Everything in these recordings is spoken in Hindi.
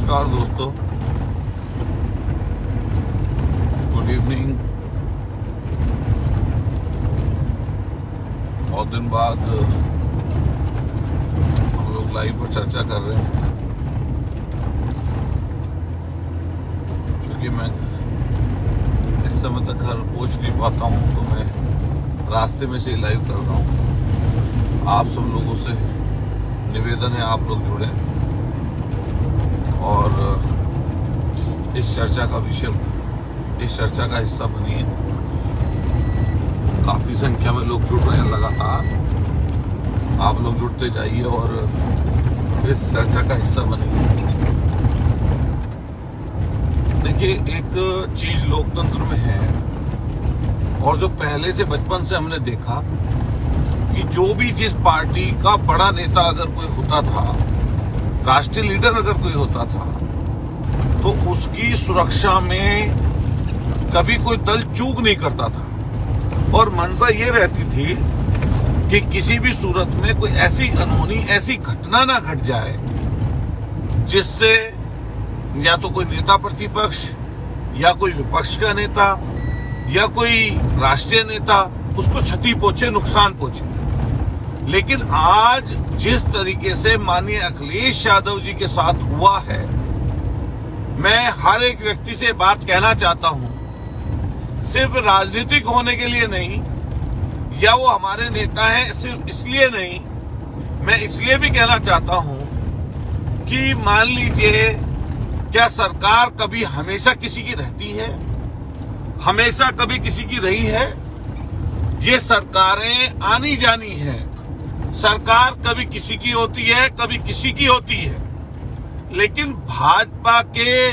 नमस्कार दोस्तों, गुड इवनिंग। बहुत दिन बाद हम लोग लाइव पर चर्चा कर रहे हैं, क्योंकि मैं इस समय तक घर पहुंच नहीं पाता हूं, तो मैं रास्ते में से ही लाइव कर रहा हूं। आप सब लोगों से निवेदन है, आप लोग जुड़े और इस चर्चा का विषय, इस चर्चा का हिस्सा बनिए। काफी संख्या में लोग जुड़ रहे हैं लगातार, आप लोग जुड़ते जाइए और इस चर्चा का हिस्सा बनिए। देखिए, एक चीज लोकतंत्र में है और जो पहले से बचपन से हमने देखा कि जो भी जिस पार्टी का बड़ा नेता अगर कोई होता था, राष्ट्रीय लीडर अगर कोई होता था, तो उसकी सुरक्षा में कभी कोई दल चूक नहीं करता था और मंशा ये रहती थी कि किसी भी सूरत में कोई ऐसी अनहोनी, ऐसी घटना ना घट जाए जिससे या तो कोई नेता प्रतिपक्ष या कोई विपक्ष का नेता या कोई राष्ट्रीय नेता उसको क्षति पहुंचे, नुकसान पहुंचे। लेकिन आज जिस तरीके से माननीय अखिलेश यादव जी के साथ हुआ है, मैं हर एक व्यक्ति से बात कहना चाहता हूं, सिर्फ राजनीतिक होने के लिए नहीं या वो हमारे नेता हैं सिर्फ इसलिए नहीं, मैं इसलिए भी कहना चाहता हूं कि मान लीजिए, क्या सरकार कभी हमेशा किसी की रहती है? हमेशा कभी किसी की रही है? ये सरकारें आनी जानी है। सरकार कभी किसी की होती है, कभी किसी की होती है। लेकिन भाजपा के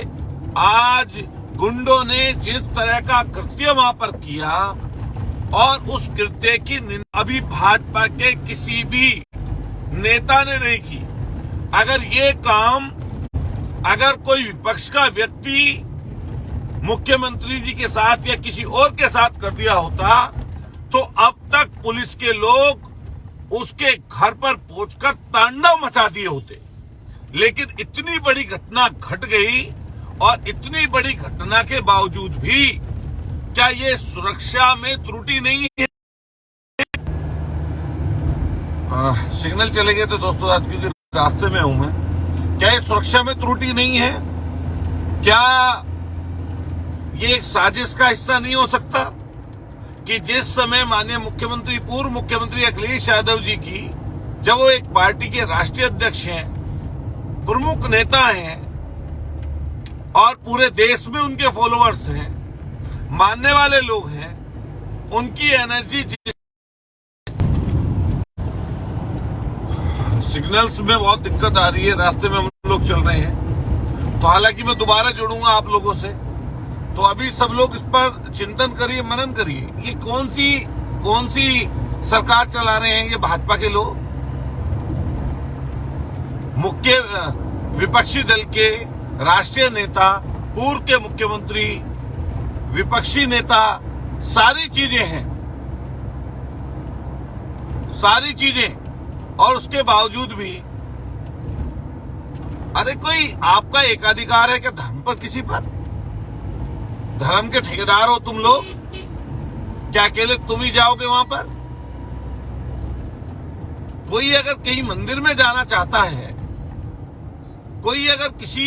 आज गुंडों ने जिस तरह का कृत्य वहां पर किया और उस कृत्य की निंदा अभी भाजपा के किसी भी नेता ने नहीं की। अगर ये काम अगर कोई विपक्ष का व्यक्ति मुख्यमंत्री जी के साथ या किसी और के साथ कर दिया होता, तो अब तक पुलिस के लोग उसके घर पर पहुंचकर तांडव मचा दिए होते। लेकिन इतनी बड़ी घटना घट गई और इतनी बड़ी घटना के बावजूद भी क्या ये सुरक्षा में त्रुटि नहीं है? सिग्नल चले गए तो दोस्तों, आज क्योंकि रास्ते में हूं मैं, क्या ये सुरक्षा में त्रुटि नहीं है? क्या ये एक साजिश का हिस्सा नहीं हो सकता कि जिस समय माननीय मुख्यमंत्री, पूर्व मुख्यमंत्री अखिलेश यादव जी की, जब वो एक पार्टी के राष्ट्रीय अध्यक्ष हैं, प्रमुख नेता हैं और पूरे देश में उनके फॉलोअर्स हैं, मानने वाले लोग हैं, उनकी एनर्जी, सिग्नल्स में बहुत दिक्कत आ रही है, रास्ते में हम लोग चल रहे हैं, तो हालांकि मैं दोबारा जुड़ूंगा आप लोगों से। तो अभी सब लोग इस पर चिंतन करिए, मनन करिए, ये कौन सी सरकार चला रहे हैं ये भाजपा के लोग? मुख्य विपक्षी दल के राष्ट्रीय नेता, पूर्व के मुख्यमंत्री, विपक्षी नेता, सारी चीजें हैं, सारी चीजें, और उसके बावजूद भी अरे कोई आपका एकाधिकार है क्या धर्म पर? किसी पर धर्म के ठेकेदार हो तुम लोग? क्या अकेले तुम ही जाओगे वहां पर? कोई अगर कहीं मंदिर में जाना चाहता है, कोई अगर किसी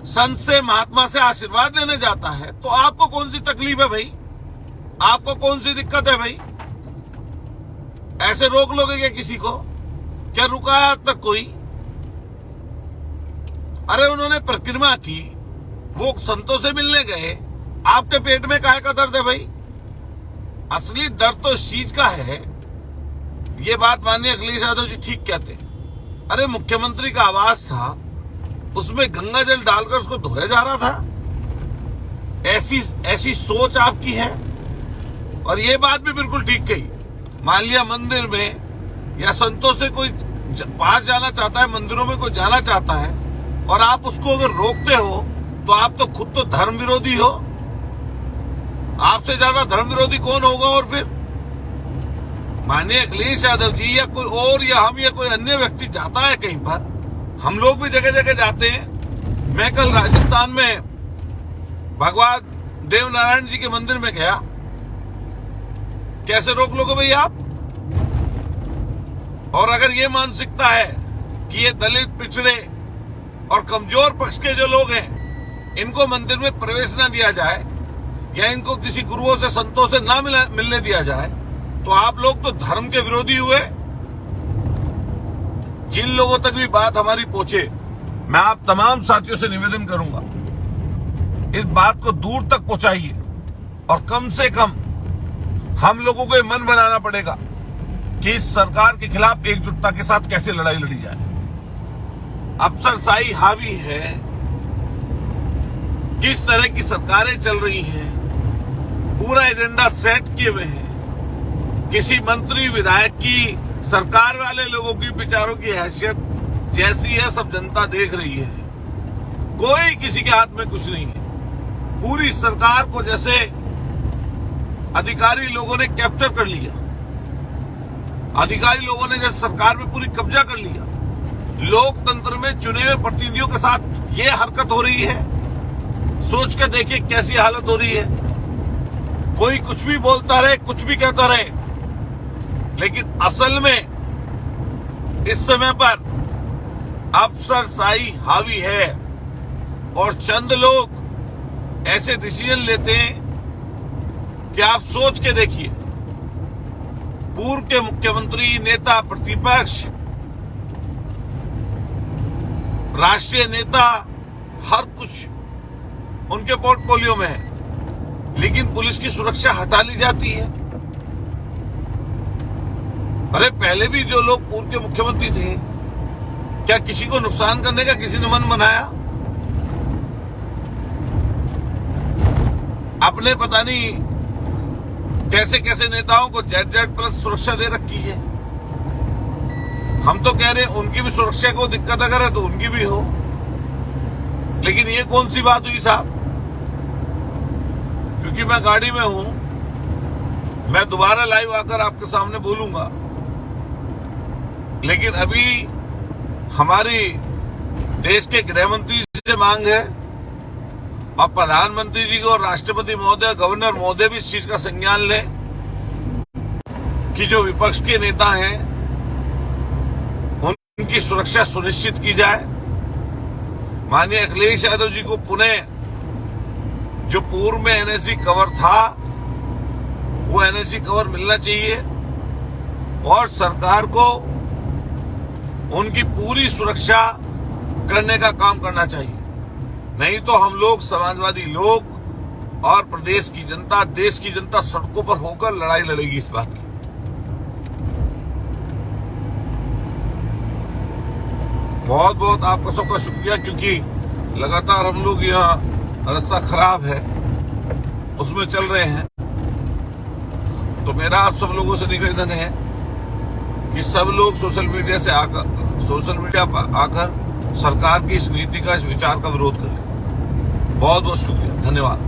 संत से, महात्मा से आशीर्वाद लेने जाता है, तो आपको कौन सी तकलीफ है भाई? आपको कौन सी दिक्कत है भाई? ऐसे रोक लोगे क्या किसी को? क्या रुका है अब तक कोई? अरे उन्होंने परिक्रमा की, वो संतों से मिलने गए, आपके पेट में काहे का दर्द है भाई? असली दर्द तो इस चीज का है। ये बात माननीय अखिलेश यादव जी ठीक कहते हैं। अरे मुख्यमंत्री का आवास था, उसमें गंगा जल डालकर उसको धोया जा रहा था। ऐसी सोच आपकी है। और ये बात भी बिल्कुल ठीक कही। मान लिया मंदिर में या संतों से कोई पास जाना चाहता है, मंदिरों में कोई जाना चाहता है, और आप उसको अगर रोकते हो तो आप तो खुद तो धर्म विरोधी हो। आपसे ज्यादा धर्म विरोधी कौन होगा? और फिर माननीय अखिलेश यादव जी या कोई और या हम या कोई अन्य व्यक्ति जाता है कहीं पर, हम लोग भी जगह जगह जाते हैं। मैं कल राजस्थान में भगवान देवनारायण जी के मंदिर में गया। कैसे रोक लोगे भाई आप? और अगर ये मानसिकता है कि ये दलित, पिछड़े और कमजोर पक्ष के जो लोग हैं इनको मंदिर में प्रवेश ना दिया जाए या इनको किसी गुरुओं से, संतों से ना मिलने दिया जाए, तो आप लोग तो धर्म के विरोधी हुए। जिन लोगों तक भी बात हमारी पहुंचे, मैं आप तमाम साथियों से निवेदन करूंगा, इस बात को दूर तक पहुंचाइए और कम से कम हम लोगों को ये मन बनाना पड़ेगा कि इस सरकार के खिलाफ एकजुटता के साथ कैसे लड़ाई लड़ी जाए। अफसरशाही हावी है, किस तरह की सरकारें चल रही हैं, पूरा एजेंडा सेट किए हुए हैं। किसी मंत्री, विधायक की, सरकार वाले लोगों की विचारों की हैसियत जैसी है सब जनता देख रही है। कोई किसी के हाथ में कुछ नहीं है। पूरी सरकार को जैसे अधिकारी लोगों ने कैप्चर कर लिया, अधिकारी लोगों ने जैसे सरकार में पूरी कब्जा कर लिया। लोकतंत्र में चुने हुए प्रतिनिधियों के साथ ये हरकत हो रही है। सोच कर देखिए कैसी हालत हो रही है। कोई कुछ भी बोलता रहे, कुछ भी कहता रहे, लेकिन असल में इस समय पर अफसरशाही हावी है और चंद लोग ऐसे डिसीजन लेते हैं कि आप सोच के देखिए। पूर्व के मुख्यमंत्री, नेता, प्रतिपक्ष, राष्ट्रीय नेता, हर कुछ उनके पोर्टफोलियो में है, लेकिन पुलिस की सुरक्षा हटा ली जाती है। अरे पहले भी जो लोग पूर्व के मुख्यमंत्री थे, क्या किसी को नुकसान करने का किसी ने मन बनाया? अपने पता नहीं कैसे कैसे नेताओं को जेड प्लस सुरक्षा दे रखी है। हम तो कह रहे हैं उनकी भी सुरक्षा को दिक्कत अगर है तो उनकी भी हो, लेकिन ये कौन सी बात हुई साहब? क्योंकि मैं गाड़ी में हूं, मैं दोबारा लाइव आकर आपके सामने बोलूंगा, लेकिन अभी हमारी देश के गृह मंत्री से मांग है और प्रधानमंत्री जी को, राष्ट्रपति महोदय, गवर्नर महोदय भी इस चीज का संज्ञान लें कि जो विपक्ष के नेता हैं उनकी सुरक्षा सुनिश्चित की जाए। माननीय अखिलेश यादव जी को पुनः जो पूर्व में एनएसजी कवर था वो एनएसजी कवर मिलना चाहिए और सरकार को उनकी पूरी सुरक्षा करने का काम करना चाहिए। नहीं तो हम लोग, समाजवादी लोग और प्रदेश की जनता, देश की जनता सड़कों पर होकर लड़ाई लड़ेगी इस बात की। बहुत बहुत आपका सबका शुक्रिया, क्योंकि लगातार हम लोग यहाँ रास्ता खराब है उसमें चल रहे हैं। तो मेरा आप सब लोगों से निवेदन है कि सब लोग सोशल मीडिया पर आकर सरकार की इस नीति का, इस विचार का विरोध करें। बहुत बहुत शुक्रिया, धन्यवाद।